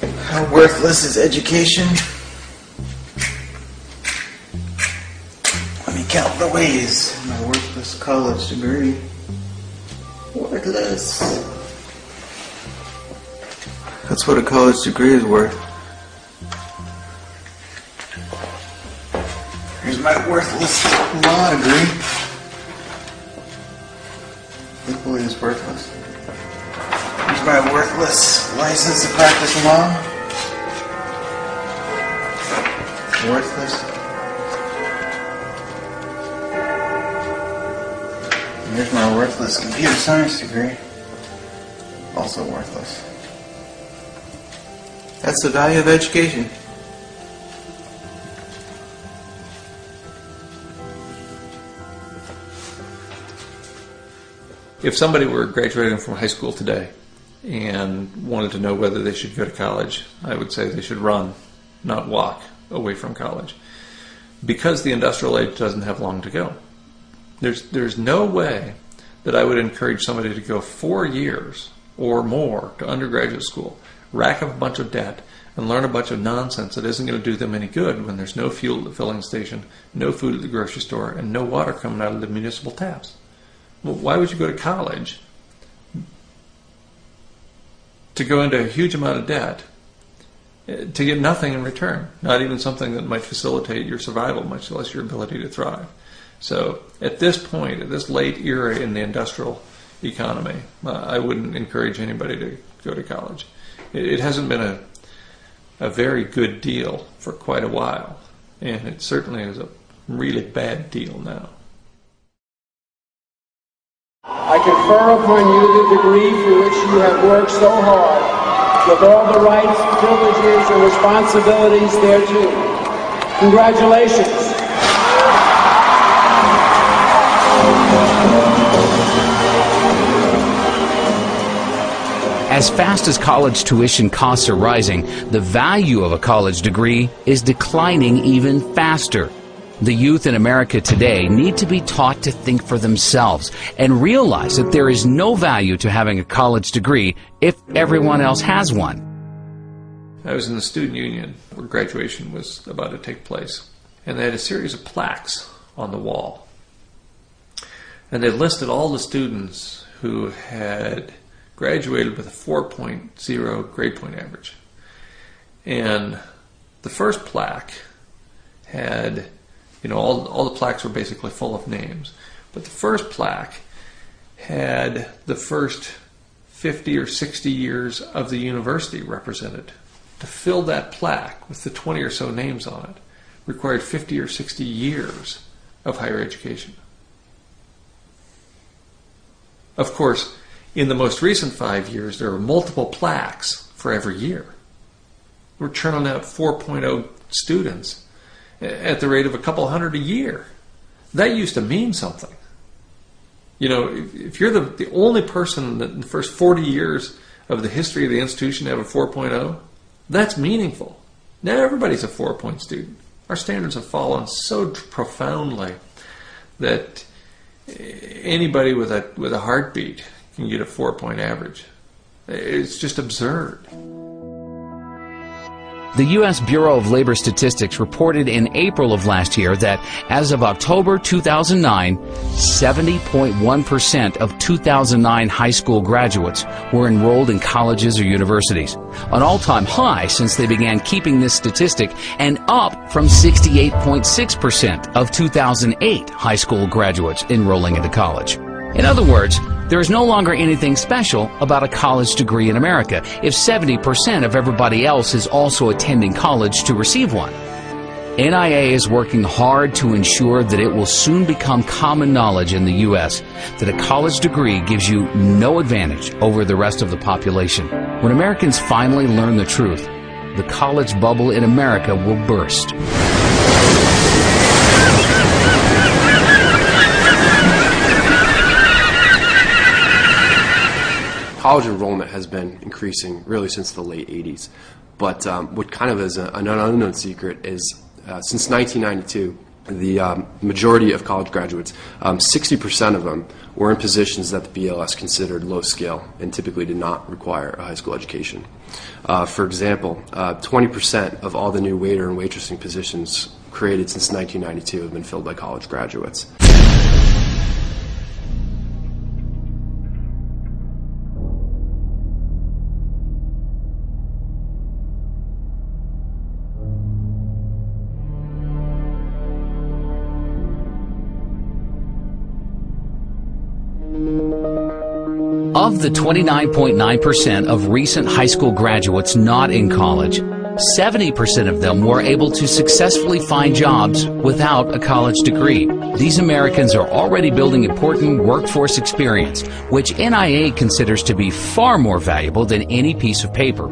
How worthless is education? Let me count the ways. My worthless college degree. Worthless. That's what a college degree is worth. Here's my worthless law degree. Equally as worthless. Here's my worthless license to practice law. Worthless. And here's my worthless computer science degree. Also worthless. That's the value of education. If somebody were graduating from high school today and wanted to know whether they should go to college, I would say they should run, not walk away from college, because the industrial age doesn't have long to go. There's no way that I would encourage somebody to go 4 years or more to undergraduate school, rack up a bunch of debt, and learn a bunch of nonsense that isn't going to do them any good when there's no fuel at the filling station, no food at the grocery store, and no water coming out of the municipal taps. Well, why would you go to college to go into a huge amount of debt to get nothing in return, not even something that might facilitate your survival, much less your ability to thrive? So at this point, at this late era in the industrial economy, I wouldn't encourage anybody to go to college. It hasn't been a very good deal for quite a while, and it certainly is a really bad deal now. I confer upon you the degree for which you have worked so hard, with all the rights, privileges, and responsibilities thereto. Congratulations. As fast as college tuition costs are rising, the value of a college degree is declining even faster. The youth in America today need to be taught to think for themselves and realize that there is no value to having a college degree if everyone else has one. I was in the student union where graduation was about to take place, and they had a series of plaques on the wall. And they listed all the students who had graduated with a 4.0 grade point average. And the first plaque had, all the plaques were basically full of names. But the first plaque had the first 50 or 60 years of the university represented. To fill that plaque with the 20 or so names on it required 50 or 60 years of higher education. Of course, in the most recent 5 years, there were multiple plaques for every year. We're churning out 4.0 students at the rate of a couple hundred a year. That used to mean something. If you're the only person that in the first 40 years of the history of the institution to have a 4.0, that's meaningful. Now everybody's a 4-point student. Our standards have fallen so profoundly that anybody with a heartbeat can get a 4-point average. It's just absurd. The U.S. Bureau of Labor Statistics reported in April of last year that as of October 2009, 70.1% of 2009 high school graduates were enrolled in colleges or universities, an all-time high since they began keeping this statistic, and up from 68.6% of 2008 high school graduates enrolling into college. In other words, there is no longer anything special about a college degree in America if 70% of everybody else is also attending college to receive one. NIA is working hard to ensure that it will soon become common knowledge in the U.S. that a college degree gives you no advantage over the rest of the population. When Americans finally learn the truth, the college bubble in America will burst. College enrollment has been increasing really since the late 80s. But what kind of is an unknown secret is since 1992, the majority of college graduates, 60% of them were in positions that the BLS considered low skill and typically did not require a high school education. For example, 20% of all the new waiter and waitressing positions created since 1992 have been filled by college graduates. Of the 29.9% of recent high school graduates not in college, 70% of them were able to successfully find jobs without a college degree. These Americans are already building important workforce experience, which NIA considers to be far more valuable than any piece of paper.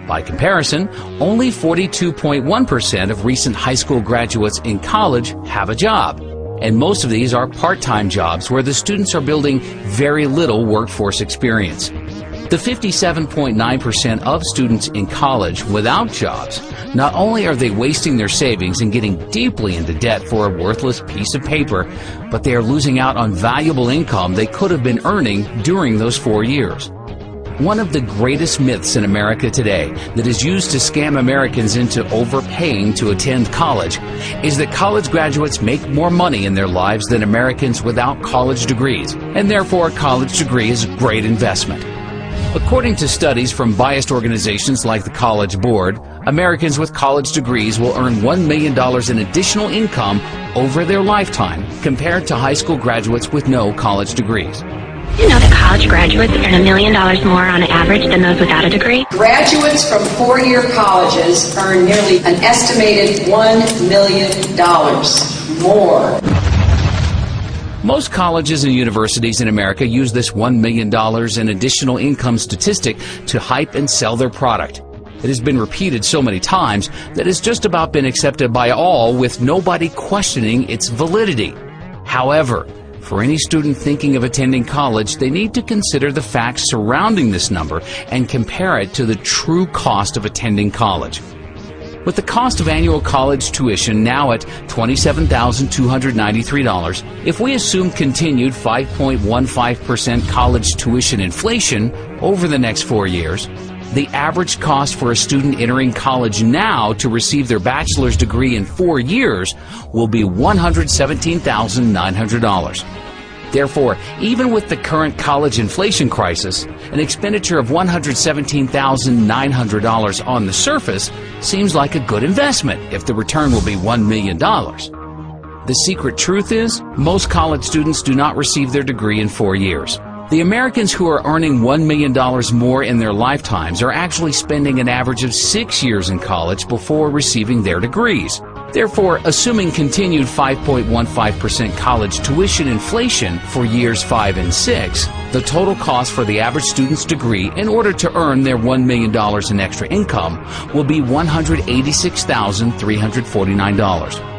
By comparison, only 42.1% of recent high school graduates in college have a job. And most of these are part-time jobs where the students are building very little workforce experience. The 57.9% of students in college without jobs, not only are they wasting their savings and getting deeply into debt for a worthless piece of paper, but they are losing out on valuable income they could have been earning during those 4 years. One of the greatest myths in America today that is used to scam Americans into overpaying to attend college is that college graduates make more money in their lives than Americans without college degrees, and therefore a college degree is a great investment. According to studies from biased organizations like the College Board, Americans with college degrees will earn $1 million in additional income over their lifetime compared to high school graduates with no college degrees. You know that college graduates earn $1 million more on average than those without a degree? Graduates from four-year colleges earn nearly an estimated $1 million more. Most colleges and universities in America use this $1 million in additional income statistic to hype and sell their product. It has been repeated so many times that it's just about been accepted by all with nobody questioning its validity. However, for any student thinking of attending college, they need to consider the facts surrounding this number and compare it to the true cost of attending college. With the cost of annual college tuition now at $27,293, if we assume continued 5.15% college tuition inflation over the next 4 years, the average cost for a student entering college now to receive their bachelor's degree in 4 years will be $117,900. Therefore, even with the current college inflation crisis, an expenditure of $117,900 on the surface seems like a good investment if the return will be $1 million. The secret truth is, most college students do not receive their degree in 4 years. The Americans who are earning $1 million more in their lifetimes are actually spending an average of 6 years in college before receiving their degrees. Therefore, assuming continued 5.15% college tuition inflation for years 5 and 6, the total cost for the average student's degree in order to earn their $1 million in extra income will be $186,349.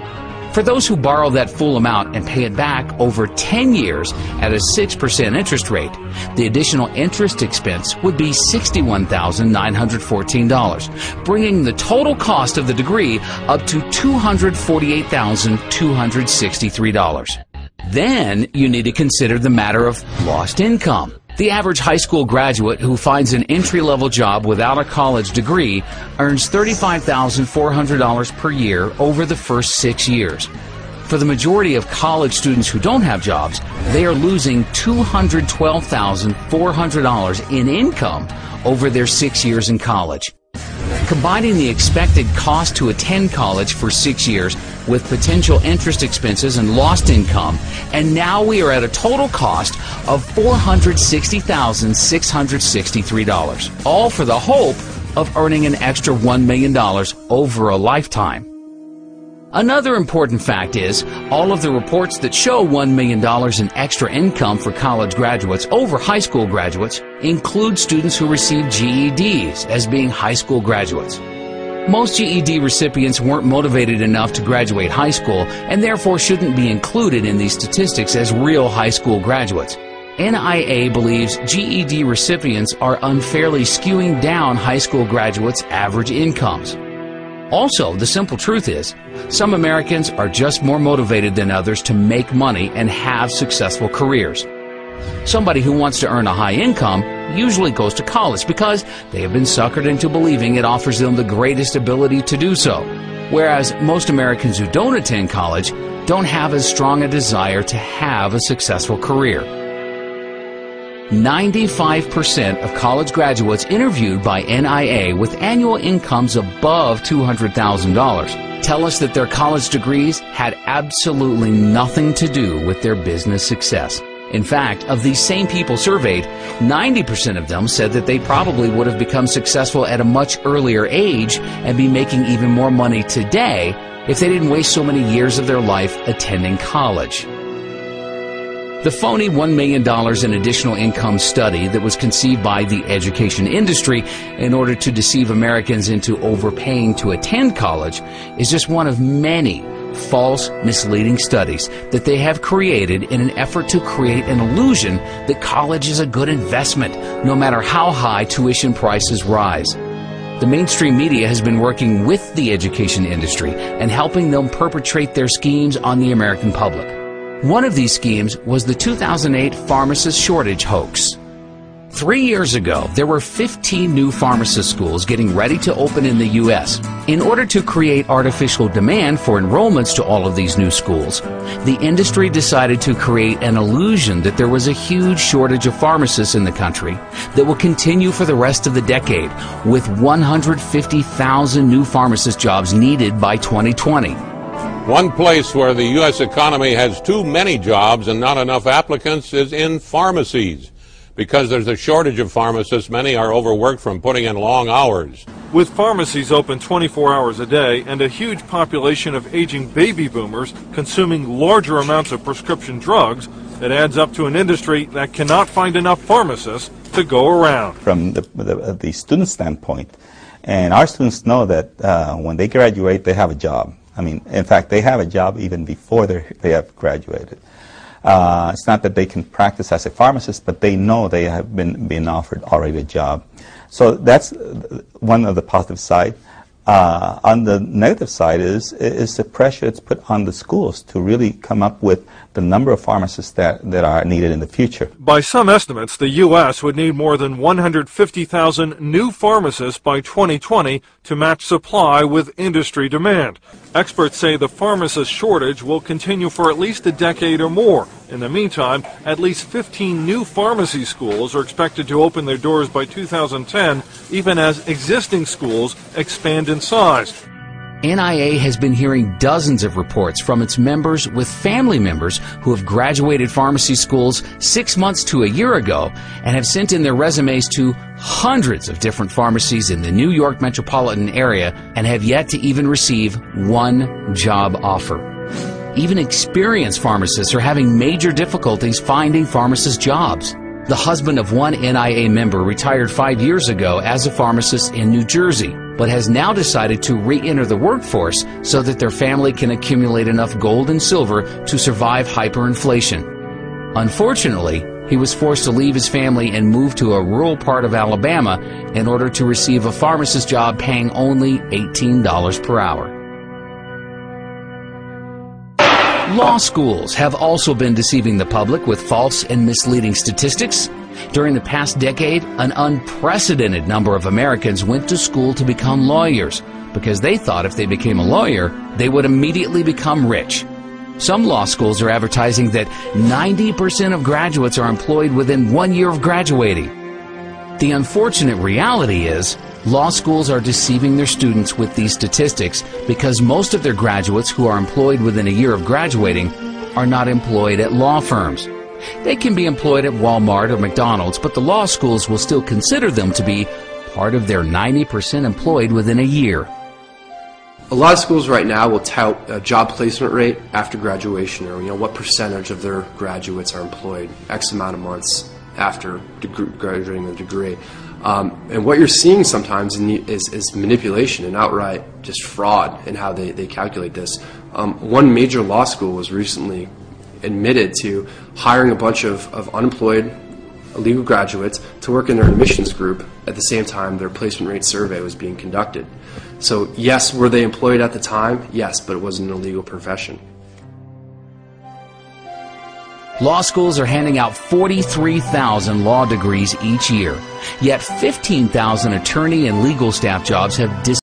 For those who borrow that full amount and pay it back over 10 years at a 6% interest rate, the additional interest expense would be $61,914, bringing the total cost of the degree up to $248,263. Then you need to consider the matter of lost income. The average high school graduate who finds an entry-level job without a college degree earns $35,400 per year over the first 6 years. For the majority of college students who don't have jobs, they are losing $212,400 in income over their 6 years in college. Combining the expected cost to attend college for 6 years with potential interest expenses and lost income, and now we are at a total cost of $460,663, all for the hope of earning an extra $1 million over a lifetime. Another important fact is, all of the reports that show $1 million in extra income for college graduates over high school graduates include students who receive GEDs as being high school graduates. Most GED recipients weren't motivated enough to graduate high school and therefore shouldn't be included in these statistics as real high school graduates. NIA believes GED recipients are unfairly skewing down high school graduates' average incomes. Also, the simple truth is, some Americans are just more motivated than others to make money and have successful careers. Somebody who wants to earn a high income usually goes to college because they have been suckered into believing it offers them the greatest ability to do so. Whereas most Americans who don't attend college don't have as strong a desire to have a successful career. 95% of college graduates interviewed by NIA with annual incomes above $200,000 tell us that their college degrees had absolutely nothing to do with their business success. In fact, of these same people surveyed, 90% of them said that they probably would have become successful at a much earlier age and be making even more money today if they didn't waste so many years of their life attending college. The phony $1 million in additional income study that was conceived by the education industry in order to deceive Americans into overpaying to attend college is just one of many false, misleading studies that they have created in an effort to create an illusion that college is a good investment, no matter how high tuition prices rise. The mainstream media has been working with the education industry and helping them perpetrate their schemes on the American public. One of these schemes was the 2008 pharmacist shortage hoax. 3 years ago, there were 15 new pharmacist schools getting ready to open in the U.S. In order to create artificial demand for enrollments to all of these new schools, the industry decided to create an illusion that there was a huge shortage of pharmacists in the country that will continue for the rest of the decade, with 150,000 new pharmacist jobs needed by 2020. One place where the U.S. economy has too many jobs and not enough applicants is in pharmacies. Because there's a shortage of pharmacists, many are overworked from putting in long hours. With pharmacies open 24 hours a day and a huge population of aging baby boomers consuming larger amounts of prescription drugs, it adds up to an industry that cannot find enough pharmacists to go around. From the student standpoint, and our students know that when they graduate, they have a job. I mean, in fact, they have a job even before they have graduated. It's not that they can practice as a pharmacist, but they know they have been offered already a job. So that's one of the positive side. On the negative side is the pressure it's put on the schools to really come up with the number of pharmacists that are needed in the future. By some estimates, the U.S. would need more than 150,000 new pharmacists by 2020 to match supply with industry demand. Experts say the pharmacist shortage will continue for at least a decade or more. In the meantime, at least 15 new pharmacy schools are expected to open their doors by 2010, even as existing schools expand in size. NIA has been hearing dozens of reports from its members with family members who have graduated pharmacy schools 6 months to a year ago and have sent in their resumes to hundreds of different pharmacies in the New York metropolitan area and have yet to even receive one job offer. Even experienced pharmacists are having major difficulties finding pharmacist jobs. The husband of one NIA member retired 5 years ago as a pharmacist in New Jersey, but has now decided to re-enter the workforce so that their family can accumulate enough gold and silver to survive hyperinflation. Unfortunately, he was forced to leave his family and move to a rural part of Alabama in order to receive a pharmacist job paying only $18 per hour. Law schools have also been deceiving the public with false and misleading statistics. During the past decade, an unprecedented number of Americans went to school to become lawyers because they thought if they became a lawyer, they would immediately become rich. Some law schools are advertising that 90% of graduates are employed within 1 year of graduating. The unfortunate reality is, law schools are deceiving their students with these statistics because most of their graduates who are employed within a year of graduating are not employed at law firms. They can be employed at Walmart or McDonald's, but the law schools will still consider them to be part of their 90% employed within a year. A lot of schools right now will tout a job placement rate after graduation, or what percentage of their graduates are employed X amount of months after graduating the degree. And what you're seeing sometimes is manipulation and outright just fraud in how they calculate this. One major law school was recently admitted to hiring a bunch of unemployed illegal graduates to work in their admissions group at the same time their placement rate survey was being conducted. So yes, were they employed at the time? Yes, but it wasn't an illegal profession. Law schools are handing out 43,000 law degrees each year, yet 15,000 attorney and legal staff jobs have disappeared.